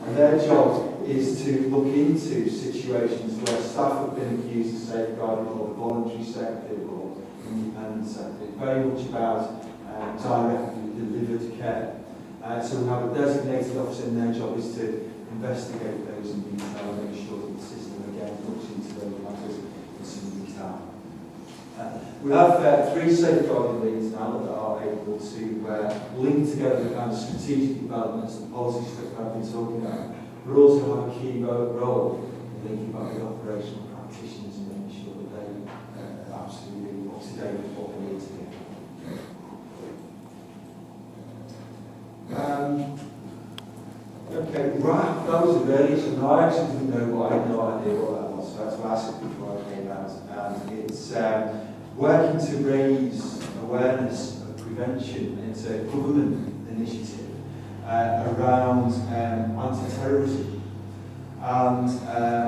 And their job is to look into situations where staff have been accused of safeguarding or the voluntary sector or independent sector. It's very much about directly delivered care. So we have a designated officer, and their job is to investigate those in detail and make sure that the system again looks into those matters in some detail. We have 3 safeguarding leads now that are able to link together the kind of strategic developments and policies that I've been talking about, but also have a key role in linking back with operational practitioners and making sure that they are absolutely up to date with what we need to do. Okay, right, that was a very, so I actually didn't know what, I had no idea what that was, so I had to ask it before I came out. It's working to raise awareness of prevention. It's a government initiative around anti-terrorism. And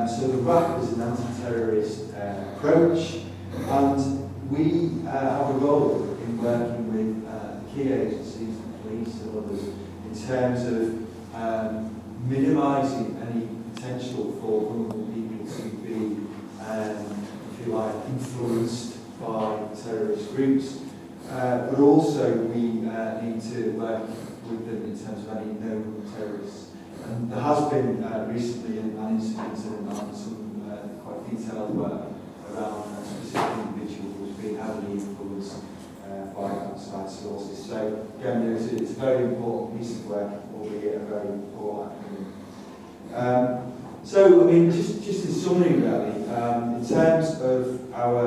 so the RAP is an anti-terrorist approach, and we have a role in working with key agencies, the police and others, in terms of minimising any potential for vulnerable people to be, if you like, influenced by terrorist groups. But also we need to work with them in terms of any known terrorists. And there has been recently an incident and some quite detailed work around specific individuals being heavily influenced by outside sources. So again, it's a very important piece of work, albeit a very poor acronym. So, I mean, just in summary really, in terms of our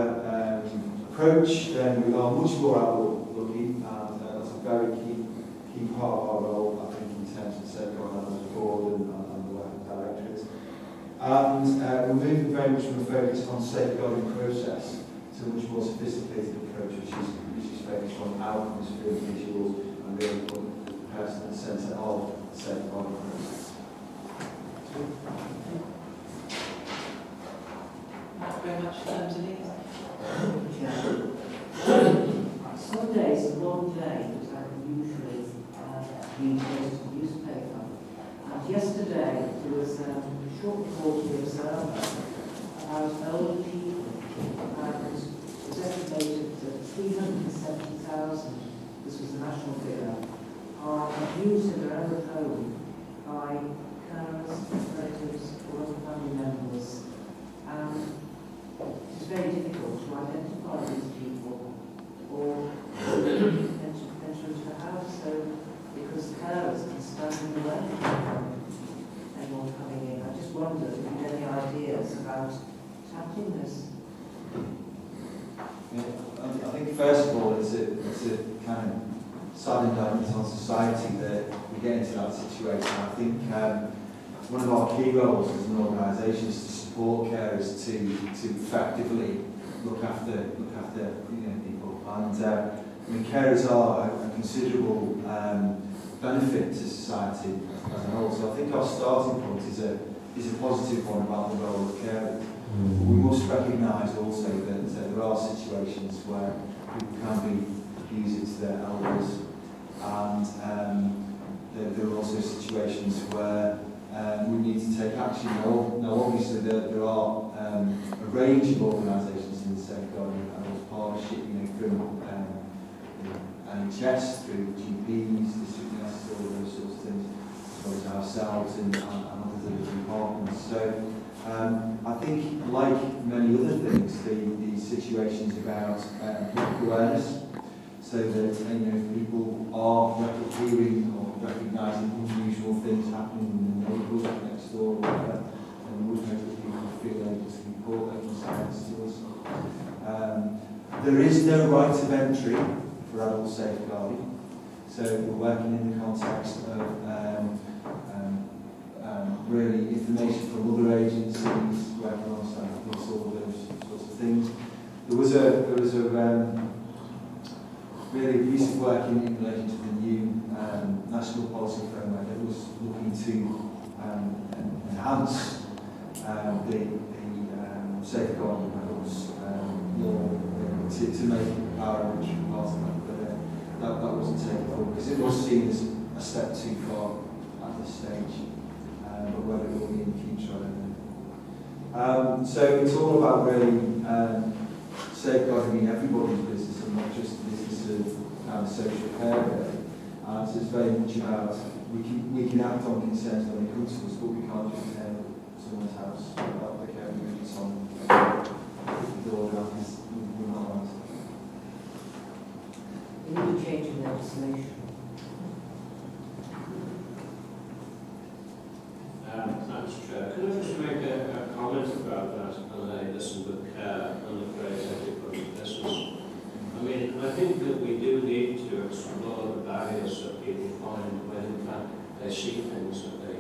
approach, then we are much more outward-looking, and that's a very key part of our role, I think, in terms of safeguarding as a board and the work of directorates. And we're moving very much from a focus on safeguarding process to a much more sophisticated approach, which is focused on outcomes for individuals and really putting the person at the centre of the safeguarding process. Thank you very much, Denise. Some days, the one day that I would usually read a newspaper. And yesterday there was a short report in the Observer about older people, and it was estimated that 370,000, this was the national figure, are abused in their own home by carers, relatives, or other family members. And it's very difficult to identify these people or enter into the house, so because the carers can stand in the way from anyone coming in. I just wondered if you had any ideas about tackling this. Yeah, I think first of all, it's a kind of sad indictment on society that we get into that situation. I think one of our key roles as an organisation is to support carers to effectively look after people. And I mean, carers are a considerable benefit to society as a whole. So I think our starting point is a positive one about the role of caring. But we must recognise also that there are situations where people can be abusive to their elders, and there are also situations where we need to take action. Now obviously there are a range of organisations in the safeguarding adults partnership, from NHS through GPs, district nurses, all those sorts of things, as well as ourselves and other departments. So I think, like many other things, the situation's about public awareness, so that people are hearing or recognising unusual things happening in the neighbourhood next door or whatever, and we would hope that people feel able to report those signs to us. There is no right of entry for adult safeguarding, so we're working in the context of really information from other agencies, working alongside police, all of those sorts of things. There was a really piece of work in relation to the new national policy framework that was looking to enhance the safeguarding adults law to make our entry part of that, but that wasn't taken forward because it was seen as a step too far at this stage. So it's all about really safeguarding everybody's business and not just the business of social care. So it's very much about we can act on concerns when they come to us, but we can't just tear someone's house without the care units on the door down. We're not allowed to. We need a change in legislation. Thanks, Chair. Can I just make a comment about that? And I listen with care and the phrase everybody's business. I mean, I think that we do need to explore the barriers that people find when, in fact, they see things that they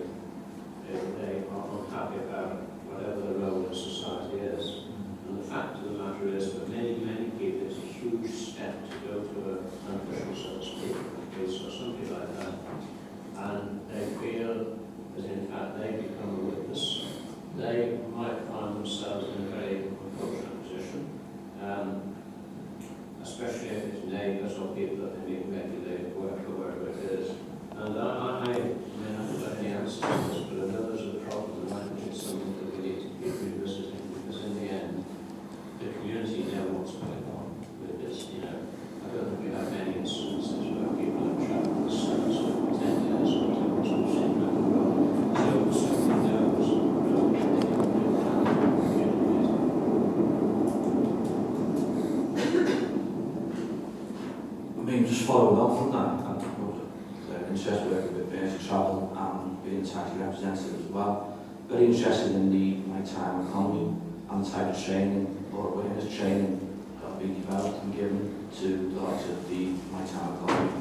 are unhappy about, whatever their role in society is. And the fact of the matter is that many people, it's a huge step to go to an official, so to speak, police or something like that. And they feel that in fact they become a witness. They might find themselves in a very unfortunate position, especially if it's neighbours or people that they meet regularly at work or wherever it is. And I haven't got any answers to this, but I know there's a problem, and I think it's something that we need to keep revisiting, because in the end, the community know what's going on with this. I don't think we have many instances where people have traveled the service for 10 years or whatever, so we've seen that well. So somebody knows what they can do in the community. I mean, just following on from that, I'm interested with being travel and being a taxi representative as well. Very interested in the maritime economy and the type of training or awareness training that will be developed and given to the likes of the maritime economy,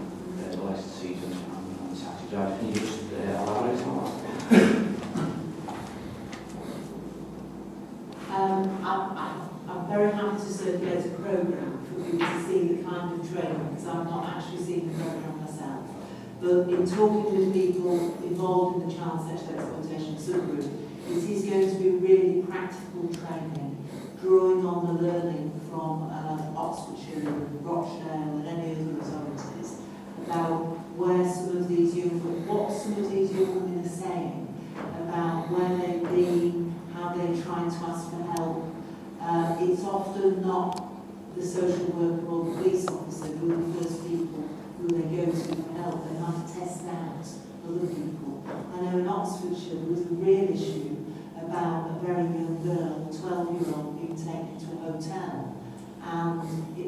the likes of season and the taxi driver. Can you just elaborate on that? I'm very happy to circulate a programme for people to see the kind of training, because I've not actually seen the programme myself. But in talking with people involved in the child sexual exploitation subgroup, it is going to be really practical training, drawing on the learning from Oxfordshire and Rochdale and any other authorities about where some of these what some of these young women are saying about where they've been, how they're trying to ask for help. It's often not the social worker or the police officer who are the first people who they go to for help. They have to test out other people. I know in Oxfordshire there was a real issue about a very young girl, 12-year-old, being taken to a hotel. And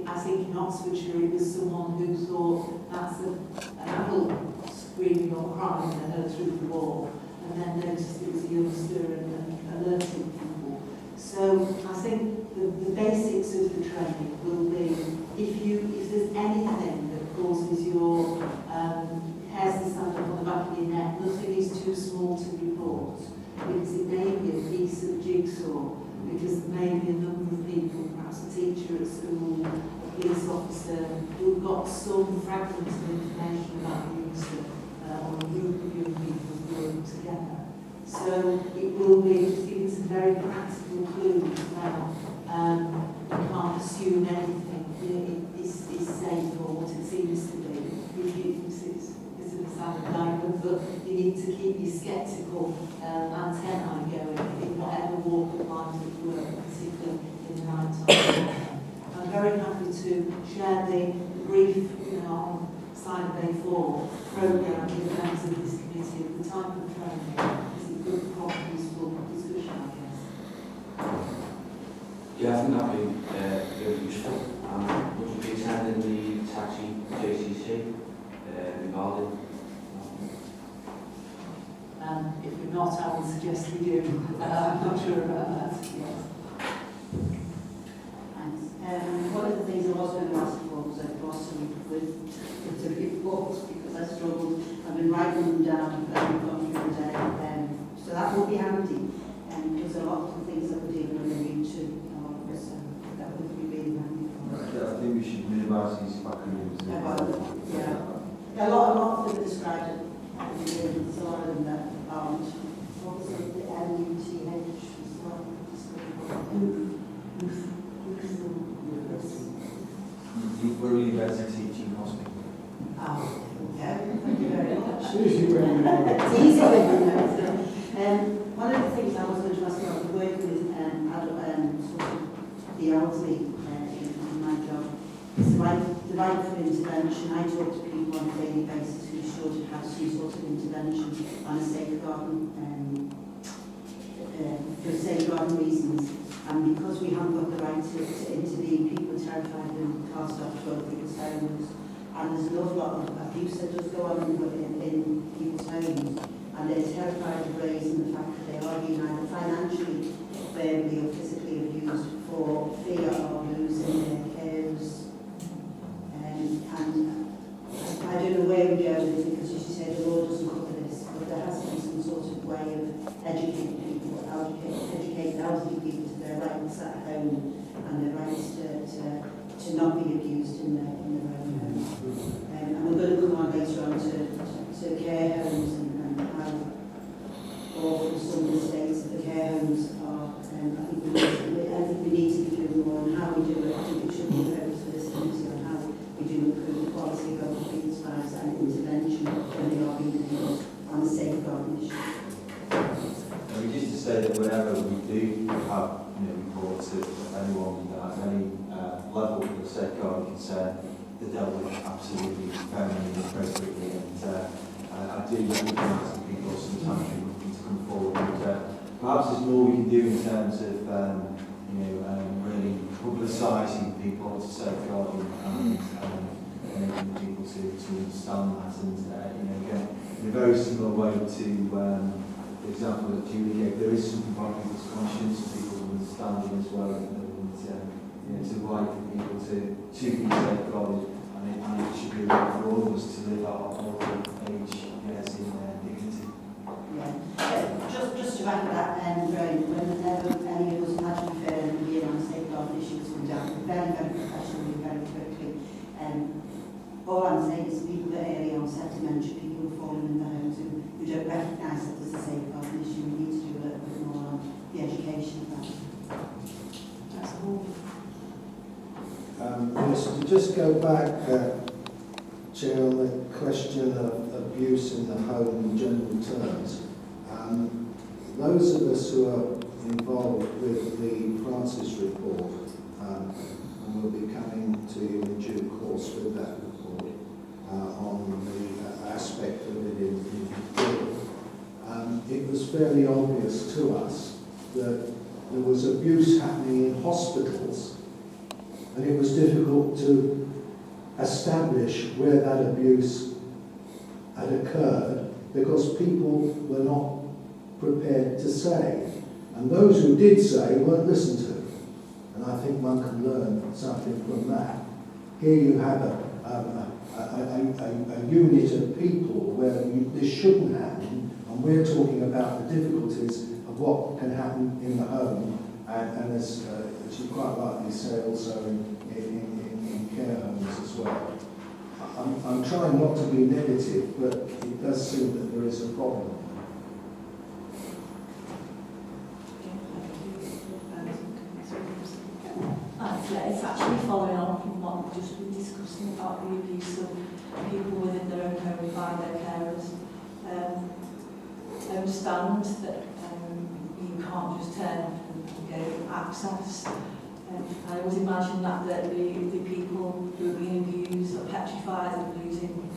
I think in Oxfordshire it was someone who thought that's an adult screaming or crying at her through the wall, and then noticed it was a youngster and alerted people. So I think the basics of the training will be if there's anything that causes your hairs to stand up on the back of your neck, nothing is too small to report, because it may be a piece of jigsaw, because there may be a number of people, perhaps a teacher at school, a police officer, who've got some fragments of information about the youngster or a group of young people working together. So it will be just giving some very practical clues about you can't assume anything is safe or what it seems to be. It's a sad diamond, but you need to keep your sceptical antennae going in whatever walk of life at work, particularly in the night time. I'm very happy to share the brief, on Side Bay 4 programme with members of this committee of the type of training. Good, proper, useful discussion, I guess. Yeah, I think that would be really useful. Would you be attending the taxi JCC regarding? If you're not, I would suggest we do. I'm not sure about that. Yes. Thanks. One of the things I was going to ask for was a glossary with the reports, because I struggled. I've been writing them down and gone through the day. So that will be handy, because a lot of the things that we're dealing with are new to all of us, and that would be really handy for us. I think we should minimise these acronyms. Yeah. A lot of them are described at the beginning, so a lot of them that aren't. What was it, the LUTH? We're university teaching hospital. Oh, yeah, thank you very much. Susie, where you are. intervention. I talk to people on a daily basis who should have some sort of intervention on a safeguarding, for safeguarding reasons. And because we haven't got the right to intervene, people are terrified and can't stop to go to people's homes. And there's an awful lot of abuse that does go on in people's homes. And they're terrified of raising the fact that they are being either financially, verbally or physically abused for fear of losing their carers. And I don't know where we go with it, because as you say, the law doesn't cover this, but there has to be some sort of way of educating people, educating elderly people to their rights at home and their rights to not be abused in their own home. And we're going to come on later on to care homes and how awful some of the states of the care homes are. I think we need to be doing more on how we do it. I think it should be a focus for this committee on how we do improve the quality of older people's lives and intervention when they are being abused on a safeguarding issue. And just to say that whenever we do have reports of anyone at any level of safeguarding concern, they're dealt with absolutely firmly and appropriately. And I do recognise that people sometimes are looking to come forward. And perhaps there's more we can do in terms of really publicising people to safeguarding and enabling people to understand that. And again, in a very similar way to the example that Julie gave, there is something about people's conscience, people's understanding as well, and it's a right for people to be safeguarded, and it should be a right for all of us to live our old age years in dignity. Yeah. Just to wrap that, whenever any of us had to refer and be on safeguarding issues come down, very, very professionally, very quickly. All I'm saying is people with early onset dementia, people who've fallen in their homes who don't recognise that there's a safeguarding issue, we need to do a little bit more on the education of that. That's all. To just go back, Chair, on the question of abuse in the home in general terms, those of us who are involved with the Francis report, and we'll be coming to you in due course with that report on the aspect of it in it was fairly obvious to us that there was abuse happening in hospitals, and it was difficult to establish where that abuse had occurred because people were not prepared to say. And those who did say weren't listened to. And I think one can learn something from that. Here you have a unit of people where this shouldn't happen, and we're talking about the difficulties of what can happen in the home, and as you quite rightly say, also in care homes as well. I'm trying not to be negative, but it does seem that there is a problem. It's actually following on from what we've just been discussing about the abuse of people within their own home by their carers. I understand that you can't just turn up and get access. I always imagine that the people who are being abused are petrified of losing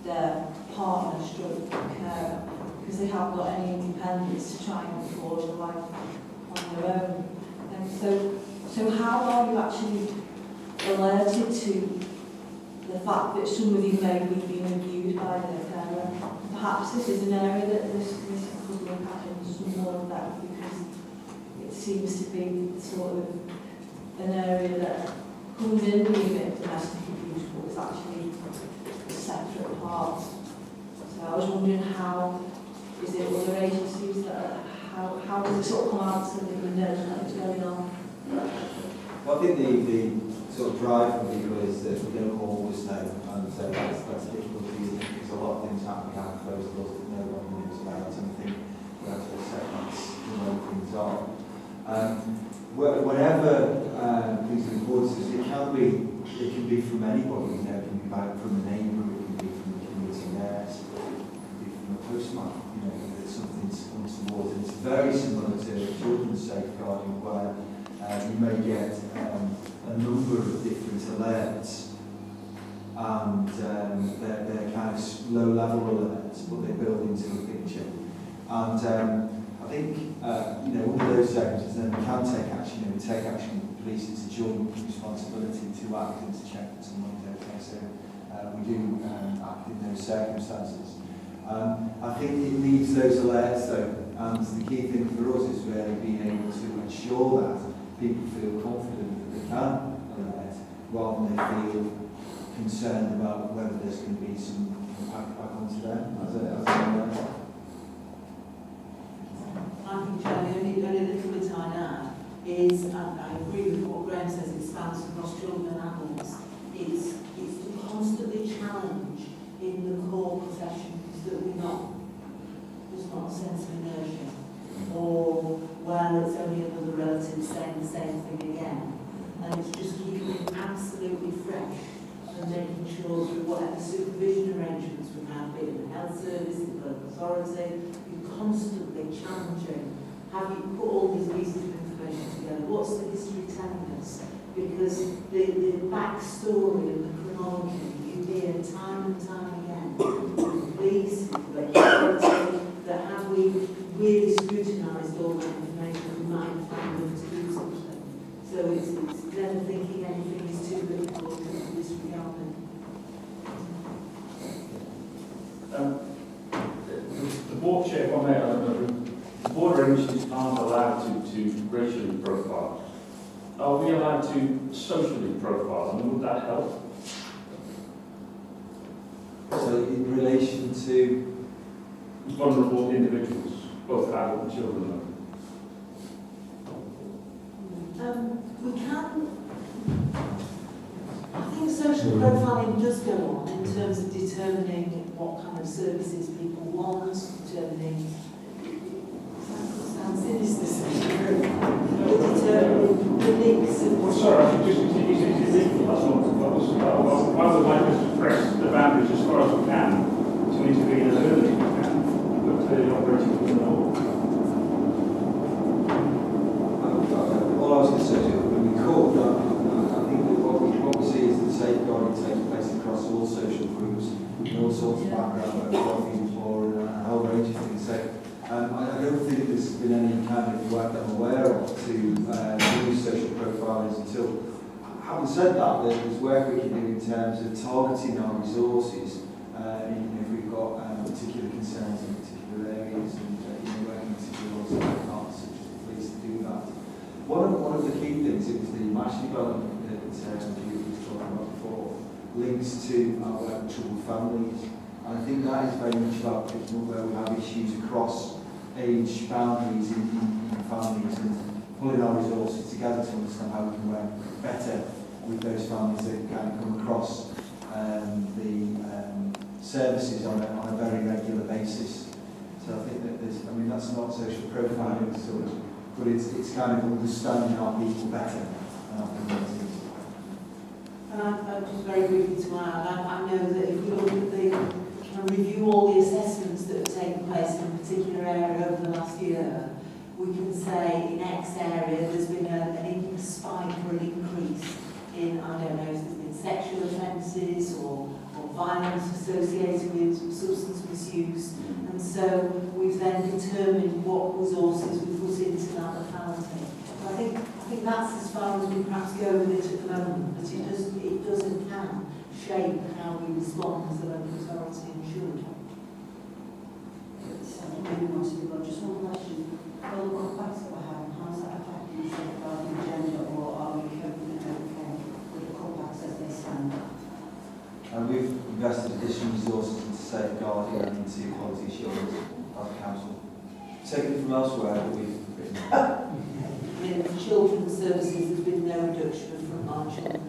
their partner, stroke, carer, because they haven't got any independence to try and afford a life on their own. So how are you actually alerted to the fact that somebody may be being abused by their carer? Perhaps this is an area that this could look at in some more of that, because it seems to be sort of an area that comes in the remit of domestic abuse, but it's actually a separate part. So I was wondering, how is it other agencies that how does it sort of come out so that we know that it's going on? Well, I think the sort of drive from people is that we don't always know, and so that's difficult because a lot of things happen behind closed doors that no one knows about, and I think we have to accept that's the way things are. Whenever things are reported, it can be from anybody, it can be from a neighbour, it can be from the community nurse, it can be from a postman, that something's come towards. And it's very similar to children's safeguarding, where you may get a number of different alerts and they're kind of low-level alerts, but they build into the picture. And I think, one of those circumstances, then we can take action, we take action with the police. It's a joint responsibility to act and to check that someone's okay. So we do act in those circumstances. I think it leaves those alerts though, and the key thing for us is really being able to ensure that people feel confident that they can alert, rather than they feel concerned about whether there's going to be some impact back onto them as an alert. I think, Charlie, only little bit I'd add is, and I agree with what Graham says, it spans across children and adults, it's to constantly challenge in the core professions that we're not, there's not a sense of inertia, or well, it's only another relative saying the same thing again. And it's just keeping it absolutely fresh and making sure through whatever supervision arrangements we have, be it the health service, the local authority, you're constantly challenging. Have you put all these pieces of information together? What's the history telling us? Because the backstory and the chronology you hear time and time again, police, the authority, that have we really scrutinised all that information, we might find them to do something. So it's never thinking anything is too little or too disregarded. The board chair, if I may, I don't know, the board agencies aren't allowed to racially profile. Are we allowed to socially profile, and would that help? So in relation to Vulnerable individuals, both adult and children. We can, I think social profiling does go on in terms of determining what kind of services people want, determining, sounds sinister, determining the links of Well, sorry, I should just is it legal? That's not, I would like us to press the boundaries as far as we can to intervene as early as we can, but clearly operating within the law. all I was going to say is that when we call that, I think that what we see is that safeguarding takes place across all social groups, and all sorts of background, working for and a whole range of things. So I don't think there's been any kind of work that I'm aware of to use social profilers until. Having said that, there's work we can do in terms of targeting our resources, if we've got particular concerns in particular areas, and working particularly also with partners such as the police to do that. One of the key things, it was the match development that you were talking about before, links to our work with troubled families. And I think that is very much about picking up where we have issues across age boundaries in families and pulling our resources together to understand how we can work better with those families that kind of come across the services on a very regular basis. So I think that that's not social profiling sort of, but it's kind of understanding our people better and our communities. And I'm just very briefly to add, I know that if we look at and review all the assessments that have taken place in a particular area over the last year, we can say in X area there's been an spike or an increase in, I don't know, if there's been sexual offences or violence associated with substance misuse. And so we've then determined what resources we put into that locality. I think that's as far as we perhaps go with it at the moment, but it does and can shape how we respond as a local authority and should. Just one question. All the compacts that we're having, how is that affecting the safeguarding agenda, or are we coping okay with the compacts as they stand? And we've invested additional resources into safeguarding and into quality assurance as a council. Taken it from elsewhere, but we've written In children's services, there's been no reduction of frontline children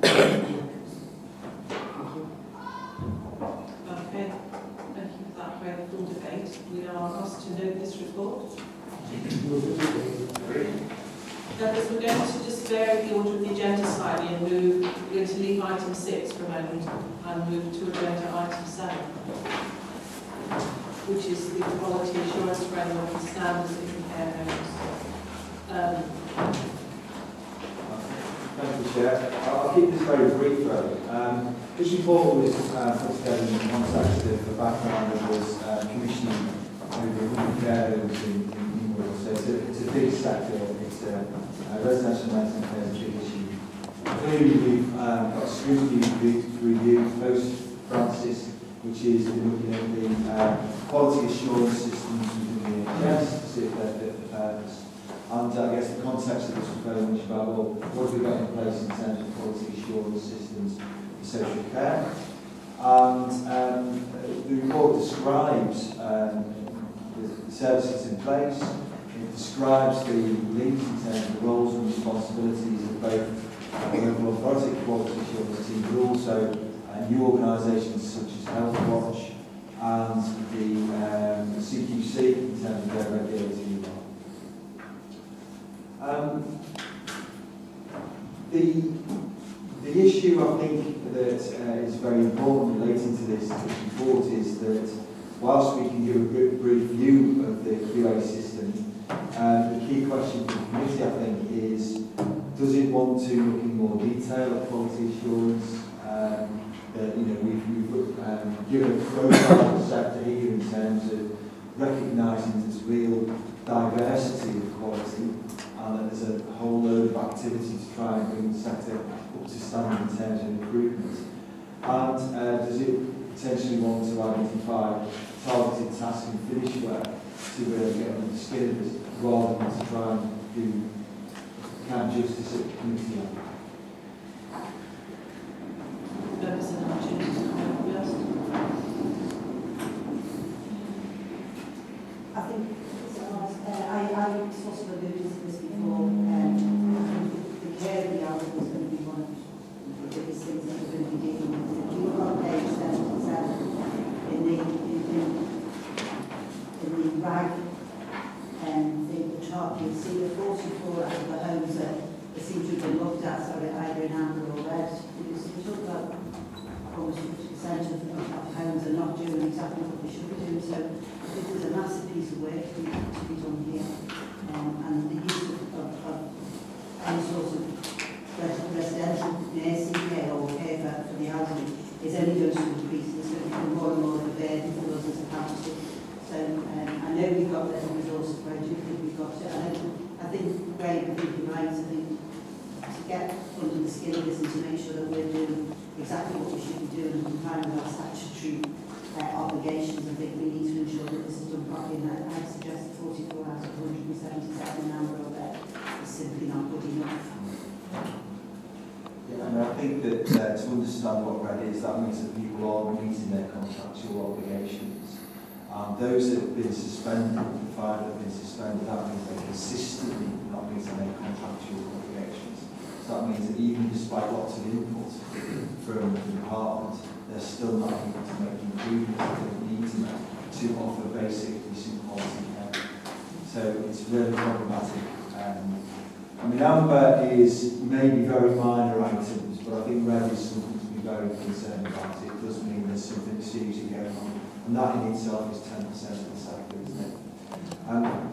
workers. Okay, thank you for that very full debate. We are asked to note this report. Douglas, we're going to just vary the order of the agenda slightly and we're going to leave item 6 for a moment and move to agenda item 7, which is the quality assurance framework and standards in care homes. Thank you, Chair. I'll keep this very brief though. This report was put together in the context of the background of this commissioning over 100 care homes in Wirral. So it's a big sector, it's a residential mental care is a big issue. Clearly we've got scrutiny review post-Francis, which is looking at the quality assurance systems within the NHS to see if they're fit for purpose. And I guess the context of this was very much about, well, what have we got in place in terms of quality assurance systems for social care? And the report describes the services in place. It describes the links in terms of the roles and responsibilities of both the local authority quality assurance team, but also new organisations such as Health Watch and the CQC in terms of their regulatory role. The issue I think that is very important relating to this report is that whilst we can give a brief view of the QA system, the key question for the committee I think is, does it want to look in more detail at quality assurance? We've given a profile of the sector here in terms of recognising there's real diversity of quality and that there's a whole load of activity to try and bring the sector up to standard in terms of improvement. And does it potentially want to identify targeted task and finish work to get under the skin of this rather than to try and do account justice at the committee level? I think I sort of alluded to this before. The care of the elderly is going to be one of the biggest things that we're going to be dealing with. If you look on page 77 in the RAG the chart, you'll see the 44 out of the homes that seem to have been looked at, either in amber or red. You talk about almost 50% of homes are not doing exactly what they should be doing. So I think there's a massive piece of work to be done here. And the use of any sort of residential nursing care or care for the elderly is only going to increase. It's going to become more and more of a burden for us as a council. So I know we've got the resources, but I do think we've got it. I think Graham, I think you're right. I think to get under the skin of this and to make sure that we're doing exactly what we should be doing and complying with our statutory obligations, I think we need to ensure that this is done properly. And I suggest 44 out of 177 number of it is simply not good enough. Yeah, and I think that to understand what RED is, that means that people are meeting their contractual obligations. Those that have been suspended, the 5 that have been suspended, that means they're consistently not meeting their contractual obligations. So that means that even despite lots of input from the department, they're still not able to make improvements that they need to make to offer basic decent quality care. So it's really problematic. Amber is maybe very minor items, but I think red is something to be very concerned about. It does mean there's something seriously going on, and that in itself is 10% of the sector, isn't it?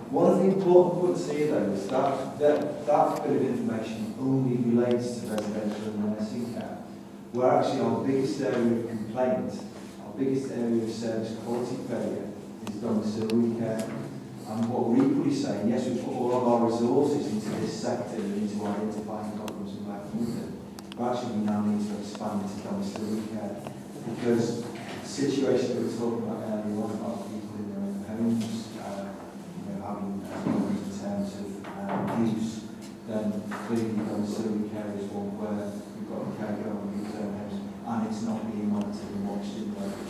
One of the important points here, though, is that bit of information only relates to residential and nursing care, where actually our biggest area of complaint, our biggest area of service quality failure is domiciliary care. And what we're equally saying, yes, we put all of our resources into this sector and into identifying problems and working with them, but actually we now need to expand into domiciliary care, because the situation that we were talking about earlier on about people in their own homes, having problems in terms of use, then clearly domiciliary care is one where we've got a caregiver in his own house and it's not being monitored and watched in the local.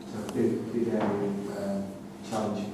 So a big area of challenge.